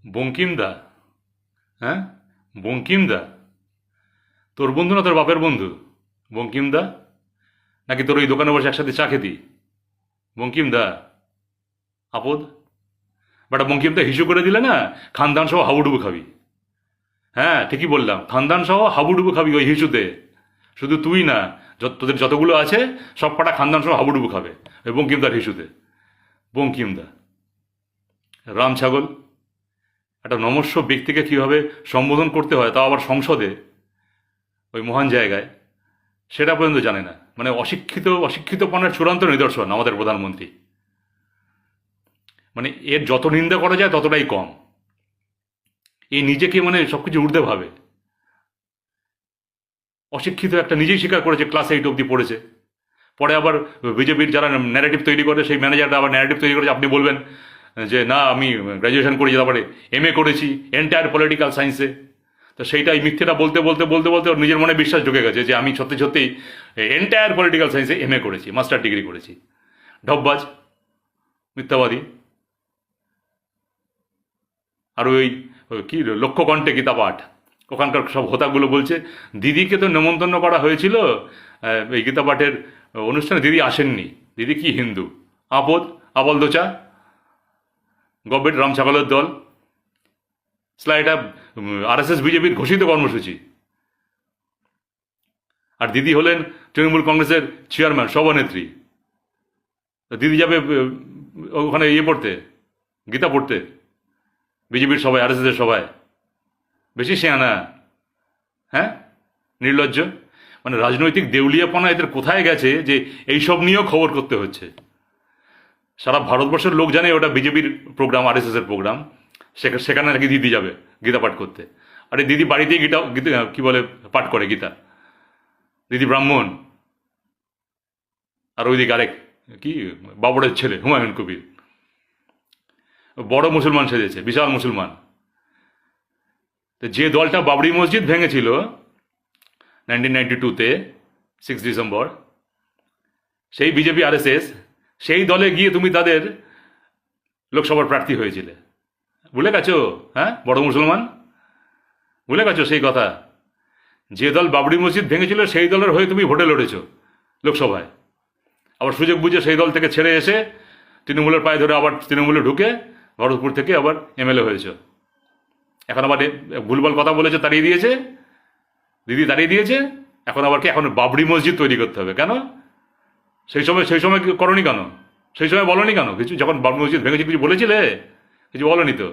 বঙ্কিমদা? হ্যাঁ, বঙ্কিমদা তোর বন্ধু না তোর বাপের বন্ধু? বঙ্কিমদা নাকি তোর ওই দোকানে বসে একসাথে চা খেতি? বঙ্কিমদা আপদ বাটা বঙ্কিমদা হিসু করে দিলে না, খানদান সহ হাবুডুবু খাবি। হ্যাঁ ঠিকই বললাম, খানদান সহ হাবুডুবু খাবি ওই হিসুতে। শুধু তুই না, তোদের যতগুলো আছে সব কটা খানদান সহ হাবুডুবু খাবে ওই বঙ্কিমদার হিসুতে। বঙ্কিমদা রাম ছাগল, একটা নমস্য ব্যক্তিকে কীভাবে সম্বোধন করতে হয়, তাও আবার সংসদে, ওই মহান জায়গায়, সেটা পর্যন্ত জানে না। মানে অশিক্ষিতপনার চূড়ান্ত নিদর্শন আমাদের প্রধানমন্ত্রী। মানে এর যত নিন্দা করা যায় ততটাই কম। এই নিজেকে মানে সব কিছু ঊর্ধ্বে ভাবে। অশিক্ষিত একটা, নিজেই স্বীকার করেছে ক্লাস 8 অবধি পড়েছে। পরে আবার বিজেপির যারা ন্যারেটিভ তৈরি করে, সেই ম্যানেজাররা আবার ন্যারেটিভ তৈরি করেছে, আপনি বলবেন যে না আমি গ্র্যাজুয়েশন করেছি, তারপরে MA করেছি এন্টায়ার পলিটিক্যাল সায়েন্সে। তো সেইটাই মিথ্যেটা বলতে বলতে বলতে বলতে ওর নিজের মনে বিশ্বাস ঢুকে গেছে যে আমি সত্যি সত্যি এন্টায়ার পলিটিক্যাল সায়েন্সে MA করেছি, মাস্টার ডিগ্রি করেছি। ঢপবাজ, মিথ্যাবাদী। আর ওই কি লক্ষ্যকণ্ঠে গীতা পাঠ, ওখানকার সব হোতাগুলো বলছে দিদিকে তো নেমন্তন্ন করা হয়েছিল এই গীতা পাঠের অনুষ্ঠানে, দিদি আসেননি। দিদি কি হিন্দু? আপদ, আবল দোচা, গভর্নমেন্ট রাম ছাগলের দল। এটা RSS বিজেপির ঘোষিত কর্মসূচি। আর দিদি হলেন তৃণমূল কংগ্রেসের চেয়ারম্যান, সভানেত্রী। দিদি যাবে ওখানে পড়তে, গীতা পড়তে, বিজেপির সভায়, RSS সভায়? বেশি শেয়ানা। হ্যাঁ, নির্লজ্জ। মানে রাজনৈতিক দেউলিয়াপনা এদের কোথায় গেছে যে এইসব নিয়েও খবর করতে হচ্ছে। সারা ভারতবর্ষের লোক জানে ওটা বিজেপির প্রোগ্রাম, RSS প্রোগ্রাম। সেখানে নাকি দিদি যাবে গীতা পাঠ করতে। আরে দিদি বাড়িতেই গীতা কি বলে পাঠ করে গীতা। দিদি ব্রাহ্মণ। আর ওইদিকে আরেক কি বাবরের ছেলে হুমায়ুন কবির, বড় মুসলমান সেজেছে, বিশাল মুসলমান। তো যে দলটা বাবরি মসজিদ ভেঙেছিল 1992-তে 6 ডিসেম্বর, সেই বিজেপি RSS, সেই দলে গিয়ে তুমি তাদের লোকসভার প্রার্থী হয়েছিলে। ভুলে গেছো? হ্যাঁ, বড় মুসলমান, ভুলে গেছো সেই কথা? যে দল বাবরি মসজিদ ভেঙেছিল সেই দলের হয়ে তুমি ভোটে লড়েছ লোকসভায়। আবার সুযোগ বুঝে সেই দল থেকে ছেড়ে এসে তৃণমূলের পায়ে ধরে আবার তৃণমূলে ঢুকে ভরতপুর থেকে আবার MLA হয়েছ। এখন আবার ভুলভাল কথা বলেছে, তাড়িয়ে দিয়েছে দিদি, তাড়িয়ে দিয়েছে। এখন আবার কি এখন বাবরি মসজিদ তৈরি করতে হবে কেন? সেই সময় করনি কেন? সেই সময় বলনি কেন কিছু? যখন বাবরি মসজিদ ভেঙেছে কিছু বলেছিলে? কিছু বলনি তো।